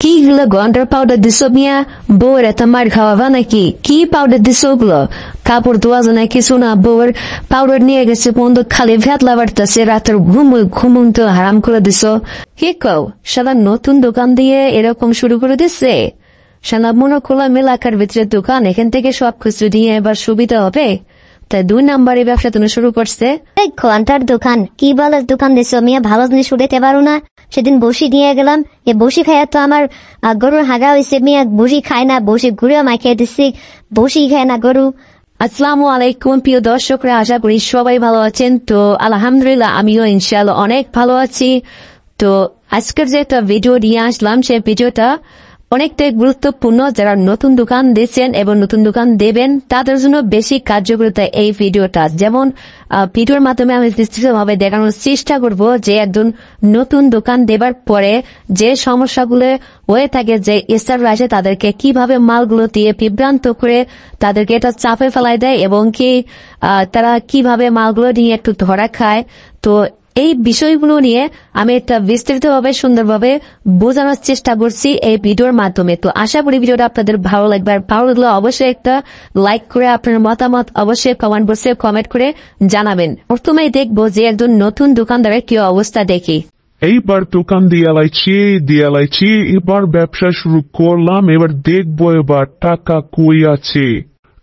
কি গুলো গন্ডার পাউডার দিছো মিয়া? বউয়ের এত মার খাওয়াবা নাকি? কি পাউডার দিছো ওগুলো? কাপড় ধোয়া যায় না কিছু না, বউয়ের পাউডার নিয়ে গেছে বন্ধু, খালি ভেতলা বাড়তেছে, রাতের ঘুম তো হারাম করে দিছো। কি কও শালা নতুন দোকান দিয়ে এরকম শুরু করে দিচ্ছে? শালা মনে করলাম এলাকার ভিতরে দোকান, এখান থেকে সবকিছু দিয়ে এবার সুবিধা হবে, তাই 2 নাম্বারে ব্যবসা তুমি শুরু করছে। ঘন্টার দোকান কি বলার দোকান দিছো মিয়া? ভালো জিনিস উঠাতে পারো না? সেদিন বসি দিয়ে গেলাম, এ বসি খাইয়া তো আমার গরুর হাগা হয়েছে মিয়া। বসি খায় না, বসি ঘুরে মাখিয়ে দিচ্ছি, বসি খায় না গরু। আসসালামু আলাইকুম প্রিয় দর্শকরা, আশা করি সবাই ভালো আছেন। তো আলহামদুলিল্লাহ আমিও ইনশাআল্লাহ অনেক ভালো আছি। তো আজকের যে একটা ভিডিও নিয়ে আসলাম, সেই ভিডিওটা অনেকটাই গুরুত্বপূর্ণ। যারা নতুন দোকান দিচ্ছেন এবং নতুন দোকান দেবেন তাদের জন্য বেশি কার্যকরিতা এই ভিডিওটা। যেমন ভিডিওর মাধ্যমে আমি বিস্তৃতভাবে দেখানোর চেষ্টা করব যে একজন নতুন দোকান দেবার পরে যে সমস্যাগুলো হয়ে থাকে, যে স্টাফরা আছে তাদেরকে কিভাবে মালগুলো দিয়ে বিভ্রান্ত করে তাদেরকে এটা চাপে ফেলায় দেয় এবং কি তারা কিভাবে মালগুলো নিয়ে একটু ধরা খায়। তো এই বিষয়গুলো নিয়ে আমি একটা বিস্তৃতভাবে সুন্দরভাবে বোঝানোর চেষ্টা করছি এই ভিডিওর মাধ্যমে। তো আশা করি ভিডিওটা আপনাদের ভালো লাগবে, আর ভালো লাগলে অবশ্যই একটা লাইক করে আপনার মতামত অবশ্যই কমেন্ট বক্সে কমেন্ট করে জানাবেন। প্রথমেই দেখবো যে একজন নতুন দোকানদারের কি অবস্থা দেখি। এইবার দোকান দিয়ালাইছি এবার ব্যবসা শুরু করলাম। এবার দেখবো এবার টাকা কই আছে।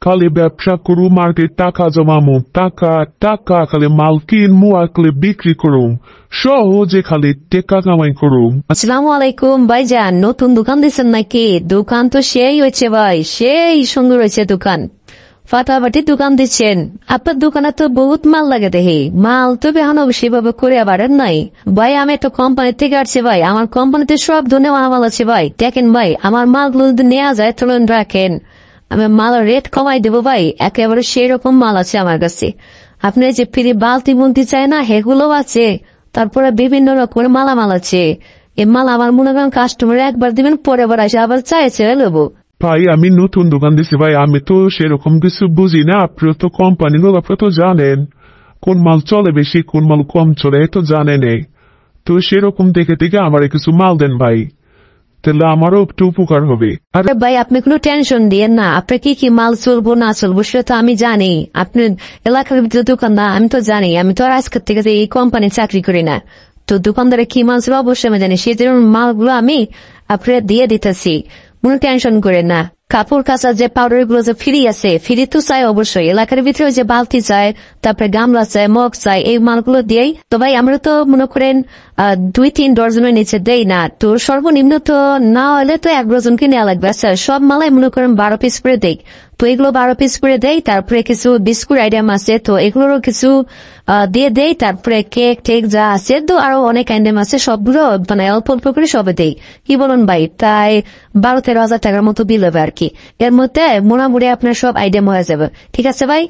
খালি ব্যবসা করু, মার্কেট টাকা জমামু, টাকা টাকা খালি মাল কিনমু আর খালি বিক্রি করুম, সহজে খালি টাকা কামাই করুম। আসসালামু আলাইকুম ভাইজান, নতুন দোকান দিচ্ছেন নাকি? দোকান তো সেই হয়েছে ভাই, সেই সুন্দর হয়েছে দোকান, ফাটাফাটি দোকান দিচ্ছেন। আপনার দোকানে তো বহুত মাল লাগে দেখি, মাল তো বেহানো সেভাবে করে আবারেন নাই ভাই। আমি একটা কোম্পানি থেকে আসছি ভাই, আমার কোম্পানিতে সব ধরনের মাল আছে ভাই। দেখেন ভাই, আমার মালগুলো যদি নেওয়া যায় চলুন রাখেন, আমি মালের রেট কমাই দেবো ভাই। একেবারে সেই রকম মাল আছে আমার কাছে। আপনি যে ফ্রি বালতি বুনতে চায় না সেগুলো আছে, তারপরে বিভিন্ন রকমের মালামাল আছে। এই মাল আমার মনে করেন কাস্টমার একবার দিবেন, পরের বার আসে আবার চাইছে নেবো। ভাই আমি নতুন দোকান দিছি ভাই, আমি তো সেরকম কিছু বুঝি না। আপনি তো কোম্পানি লোক, আপনি তো জানেন কোন মাল চলে বেশি কোন মাল কম চলে, তো জানেন। তো সেরকম দেখে দেখে আমার কিছু মাল দেন ভাই, তাহলে আমারও একটু উপকার হবে। আরে ভাই আপনি কোনো টেনশন দিয়েন না, আপনার কি কি মাল চলবো না চলবো সেটা তো আমি জানি। আপনি এলাকার ভিতরে দোকান না, আমি তো জানি। আমি তো আর আজকের থেকে এই কোম্পানি চাকরি করি না, তো দোকানদারে কি মাল ছিল অবশ্যই আমি জানি। সেই জন্য মালগুলো আমি আপনার দিয়ে দিতেছি, কোনো টেনশন করেন না। কাপড় কাচা যে পাউডার গুলো যে ফ্রি আছে, ফ্রি তো চাই অবশ্যই। এলাকার ভিতরে যে বালতি চাই, তারপরে গামলা চাই, মগ চাই, এই মালগুলো দিয়েই তো ভাই। আমরা তো মনে করেন 2-3 ডজনের নিচে দেই না, তো সর্বনিম্ন তো না হলে তো 1 ডজনকে নেওয়া লাগবে। আচ্ছা সব মালাই মনে করেন 12 পিস করে দেই, তো এগুলো 12 পিস করে দেই। তারপরে কিছু বিস্কুট আইটেম আছে, তো এগুলোরও কিছু দিয়ে দেই। তারপরে কেক টেক যা আছে, তো আরো অনেক আইটেম আছে, সবগুলো মানে অল্প অল্প করে সবে দেই। কি বলুন ভাই, তাই 12-13 হাজার টাকার মতো বিল হবে আর কি। এর মধ্যে মোটামুটি আপনার সব আইটেম হয়ে যাবে, ঠিক আছে ভাই?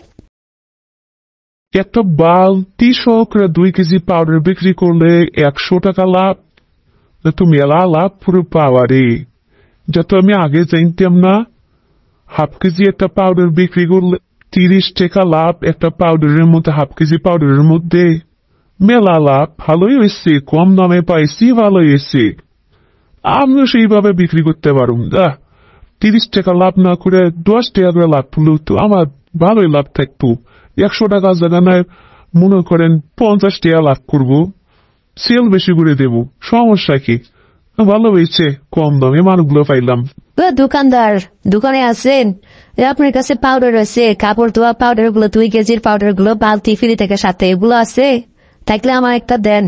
একটা বালতি সহকারে 2 কেজি পাউডার বিক্রি করলে 100 টাকা লাভ। তো মেলা লাভ পুরো পাওয়ারে, যা তো আমি আগে জানতাম না। হাফ কেজি একটা পাউডার বিক্রি করলে 30 টাকা লাভ। একটা পাউডারের মধ্যে, হাফ কেজি পাউডারের মধ্যে মেলা লাভ। ভালোই হয়েছে, কম দামে পাইছি, ভালোই হয়েছে। আমিও সেইভাবে বিক্রি করতে পারুম। 30 টাকা লাভ না করে 10 টাকা করে লাভ হলো তো আমার ভালোই লাভ থাকতো। 100 টাকা জায়গায় মনে করেন 50 টাকা লাভ করবো, সেল বেশি করে দেব, সমস্যা কি? ভালো হয়েছে, কম দামে মালগুলো পাইলাম। দোকানদার দোকানে আছেন, আপনার কাছে পাউডার আছে, কাপড় ধোয়া পাউডার গুলো, 2 কেজির পাউডার গুলো বালতি ফ্রি থেকে সাথে এগুলো আছে? থাকলে আমার একটা দেন,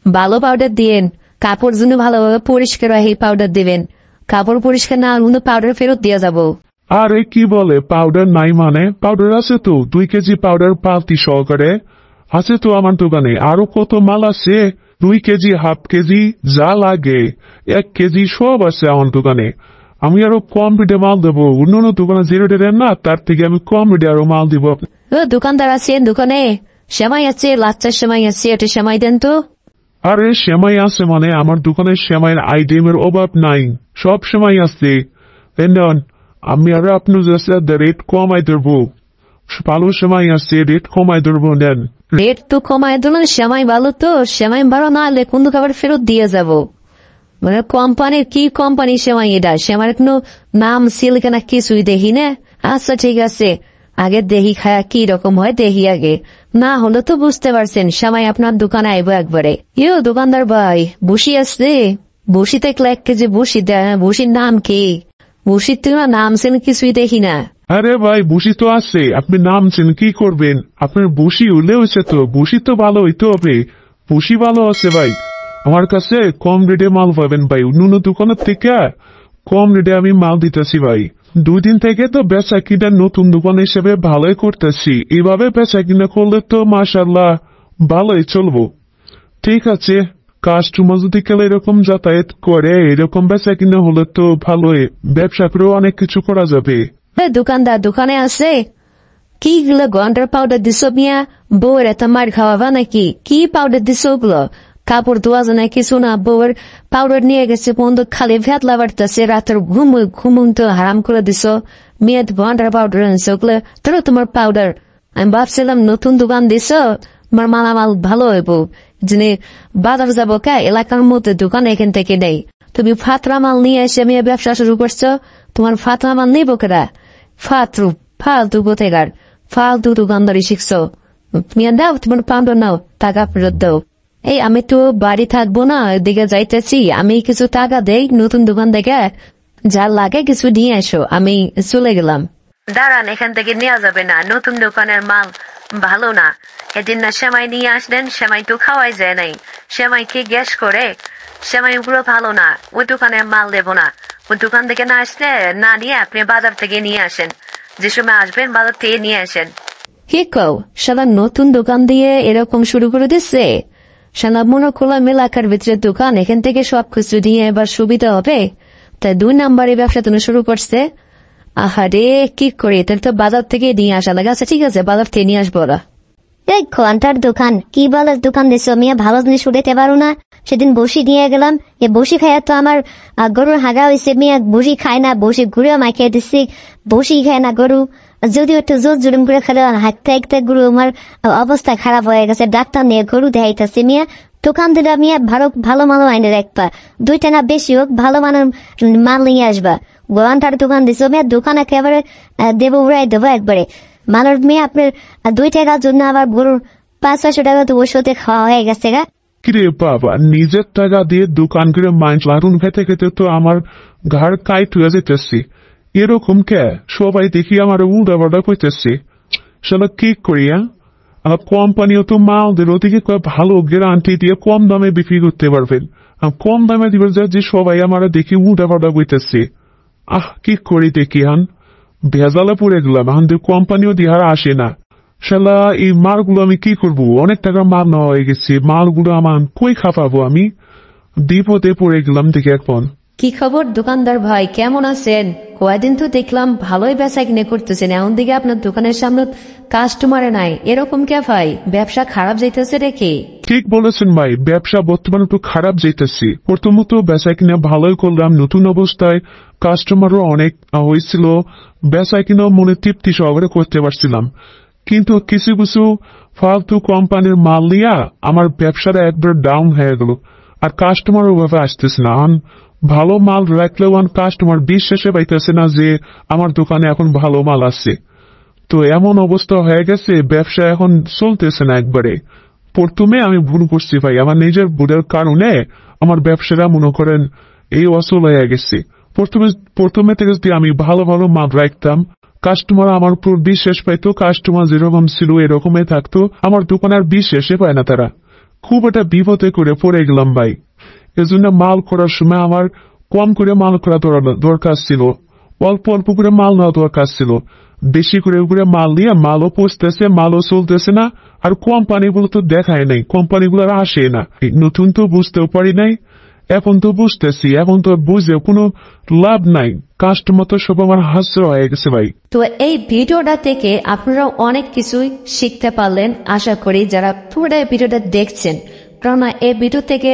ভালো পাউডার দিয়েন। কাপড় জন্য ভালোভাবে পরিষ্কার হয় এই পাউডার দিবেন, কাপড় পরিষ্কার না হলে পাউডার ফেরত দিয়ে যাবো। আরে কি বলে পাউডার নাই মানে? পাউডার আছে তো, 2 কেজি পাউডার বালতি সহকারে আছে তো আমার দোকানে। আরো কত মাল আছে, 2 কেজি, হাফ কেজি, যা লাগে 1 কেজি সব আছে আমার দোকানে। আমি আরো কম রেটে মাল দেবো, অন্য দোকানে যে রেটে দেন না তার থেকে আমি কম রেটে আরো মাল দিব। দোকানদার আছেন দোকানে? সেমাই আছে, লাচ্চার সেমাই আছে, এটা সেমাই দেন তো। আরে সেমাই আছে মানে? আমার দোকানে সেমাইয়ের আইটেমের অভাব নাই, সব সেমাই আছে। আমি আর আপনার রেট কমাই দেবো, ভালো সেমাই আছে, রেট কমাই দেবো। নেন, রেট তো কমায় দিলেন, সেমাই ভালো তো। সেমাই ভালো না হলে কোন খাবার ফেরত দিয়ে যাব। মানে কোম্পানির কি কোম্পানি সেমাই এটা সেমার কোনো নাম সিল কেনা কিছুই দেখি না। আচ্ছা ঠিক আছে, আগে দেখি খায়া কি রকম হয় দেখি আগে, না হলে তো বুঝতে পারছেন সেমাই আপনার দোকানে আইবো একবারে। ইয়ো দোকানদার ভাই, বসি আছে? বসিতে 1 কেজি বসি দেয়, বসির নাম কি? বসির তো নাম সিল কিছুই দেখি না। আরে ভাই বসি তো আছে, আপনি নামছেন কি করবেন? আপনার বসি উলে হয়েছে তো, বসি তো ভালো হইতে হবে, বসি ভালো আছে ভাই। আমার কাছে কম রেটে মাল পাবেন ভাই, অন্য দোকানের থেকে কম রেটে আমি মাল দিতেছি ভাই। 2 দিন থেকে তো বেচা কিনা নতুন দোকান হিসেবে ভালোই করতেছি, এভাবে বেচা কিনা করলে তো মাশাআল্লাহ ভালোই চলবো। ঠিক আছে, কাস্টমার যদি কেউ এরকম যাতায়াত করে, এরকম বেচা কিনা হলে তো ভালোই, ব্যবসা করেও অনেক কিছু করা যাবে। দোকানদার দোকানে আছে? কি গুলো গন্ডার পাউডার দিস মিয়া? বউয়ের এত মার খাওয়াবা নাকি? কি পাউডার দিস ওগুলো? কাপড় ধোয়া যায় কিছু না, বউয়ের পাউডার নিয়ে গেছে বন্ধু, খালি ভেতলা বাড়তেছে, রাতের ঘুমুন তো হারাম করে দিস। মেয়েদ গন্ডার পাউডার আনছে ওগুলো, তোর তোমার পাউডার। আমি ভাবছিলাম নতুন দোকান দিস, তোমার মালামাল ভালো হইব, যিনি বাজার যাবো কে এলাকার মধ্যে দোকান এখান থেকে নেই। তুমি ফাতরা মাল নিয়ে এসে মেয়ে ব্যবসা শুরু করছো, তোমার ফাতরা মাল নিবো কেরা? ফালতু কোথেকার ফালতু দোকানদারি শিখছো। মিয়া দাও তোমার পাউডার, নাও টাকা ফেরত দাও। এই আমি তো বাড়ি থাকবো না, এদিকে যাইতেছি, আমি কিছু টাকা দেই, নতুন দোকান থেকে যা লাগে কিছু নিয়ে এসো, আমি চলে গেলাম। দাঁড়ান, এখান থেকে নেওয়া যাবে না, নতুন দোকানের মাল ভালো না। এদিন না সেমাই নিয়ে আসলেন, সেমাই তো খাওয়াই যায় নাই, সেমাই কি গ্যাস করে? সেমাই গুলো ভালো না, ওই দোকানের মাল দেবো না। ওই দোকান থেকে না আসলে না নিয়ে আপনি বাজার থেকে নিয়ে আসেন, যে সময় আসবেন বাজার থেকে নিয়ে আসেন। কি কও, সাদা নতুন দোকান দিয়ে এরকম শুরু করে দিচ্ছে? সাদা মনে করলাম এলাকার ভিতরে দোকান, এখান থেকে সবকিছু দিয়ে এবার সুবিধা হবে, তাই 2 নাম্বারে ব্যবসা তুমি শুরু করছে। আহারে কি করি, তাহলে তো বাজার থেকে নিয়ে আসা লাগে। আচ্ছা ঠিক আছে, বাজার থেকে নিয়ে আসবো ওরা। এই ঘন্টার দোকান, কি বলার দোকান দিছো মিয়া? ভালো জিনিস উঠাইতে পারো না? সেদিন বসি দিয়ে গেলাম, এ বসি খাইয়া তো আমার গরুর হাগা হয়েছে মিয়া। বসি খায় না, বসি ঘুরে মাখিয়ে দিচ্ছি, বসি খায় না গরু। যদিও একটু জোর জুড়ুম করে খেলে হাঁকতে হাঁকতে গরু আমার অবস্থা খারাপ হয়ে গেছে, ডাক্তার নিয়ে গরু দেখাইতেছে মিয়া। দোকান দিলে মিয়া ভালো মাল আইনে রাখবা, 2 টাকা বেশি হোক ভালো মানের মাল নিয়ে আসবা। ঘন্টার দোকান দিছো মিয়া, দোকান একেবারে দেবো উড়াই দেবো একবারে। মালের মেয়ে আপনার 2 টাকার জন্য আবার গরুর 500 টাকা তো ওষুধে খাওয়া হয়ে গেছে গা। কিরে বাবা, নিজের টাকা দিয়ে দোকান করে মাইন্স লাগুন খেতে খেতে তো আমার ঘাড় কাইট হয়ে যেতেছি। এরকম কে সবাই দেখি আমার উল্টা পাল্টা করতেছি, সেটা কি করিয়া? আর কোম্পানিও তো মাল দিল, ওদিকে ভালো গ্যারান্টি দিয়ে কম দামে বিক্রি করতে পারবেন, কম দামে দিবে যে সবাই আমার দেখি উল্টা পাল্টা করতেছি। কি করি দেখি হান, ভেজালে পড়ে গেলাম, এখন কোম্পানিও দিহার আসে না। শালা এই মালগুলো আমি কি করবো? অনেক টাকা মাল নেওয়া হয়ে গেছে, মালগুলো আমার কই খাপাবো? আমি বিপদে পড়ে গেলাম দেখে এখন। কি খবর দোকানদার ভাই, কেমন আছেন? কয়েকদিন তো দেখলাম ভালোই বেচা কিনে করতেছেন, এমন দিকে আপনার দোকানের সামনে কাস্টমারে নাই, এরকম কে ভাই? ব্যবসা খারাপ যাইতেছে রেখে? ঠিক বলেছেন ভাই, ব্যবসা বর্তমানে একটু খারাপ যাইতেছি। প্রথমত বেচা কিনা ভালোই করলাম, নতুন অবস্থায় কাস্টমারও অনেক হয়েছিল, বেচা কিনা মনে তৃপ্তি সহকারে করতে পারছিলাম। কিন্তু কিছু কিছু ফালতু কোম্পানির মাল নিয়ে আমার ব্যবসাটা একবার ডাউন হয়ে গেল, আর কাস্টমার ওভাবে আসতেছে না। ভালো মাল রাখলেও কাস্টমার বিশ্বাসে পাইতেছে না যে আমার দোকানে এখন ভালো মাল আছে। তো এমন অবস্থা হয়ে গেছে, ব্যবসা এখন চলতেছে না একবারে। প্রথমে আমি ভুল করছি ভাই, আমার নিজের ভুলের কারণে আমার ব্যবসাটা মনে করেন এই অচল হয়ে গেছে। প্রথমে থেকে যদি আমি ভালো ভালো মাল রাখতাম, কাস্টমার আমার উপর বিশ্বাস পাইতো, কাস্টমার যেরকম ছিল এরকমই থাকতো, আমার দোকানে আর বিশ্বাসে পায় না তারা। খুব একটা বিপদে করে পড়ে গেলাম ভাই। এজন্য মাল করার সময় আমার কম করে মাল করা দরকার ছিল, অল্প অল্প করে মাল নেওয়া দরকার ছিল। বেশি করে মাল নিয়ে মালও পচতেছে, মালও চলতেছে না, আর কোম্পানিগুলো তো দেখায় নাই, কোম্পানিগুলো আর আসে না। নতুন তো বুঝতেও পারি নাই, এখন তো বুঝতেছি, এখন তো বুঝেও কোনো লাভ নাই, কাস্টমার তো সব আমার হাস্য হয়ে গেছে ভাই। তো এই ভিডিওটা থেকে আপনারা অনেক কিছুই শিখতে পারলেন আশা করি, যারা পুরো ভিডিওটা দেখছেন। কারণ এই ভিডিও থেকে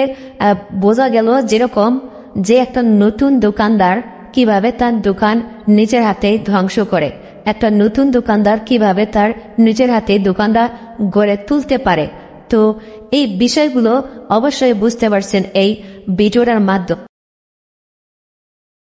বোঝা গেল যেরকম যে একটা নতুন দোকানদার কিভাবে তার দোকান নিজের হাতে ধ্বংস করে, একটা নতুন দোকানদার কিভাবে তার নিজের হাতে দোকানটা গড়ে তুলতে পারে। তো এই বিষয়গুলো অবশ্যই বুঝতে পারছেন এই ভিডিওটার মাধ্যমে।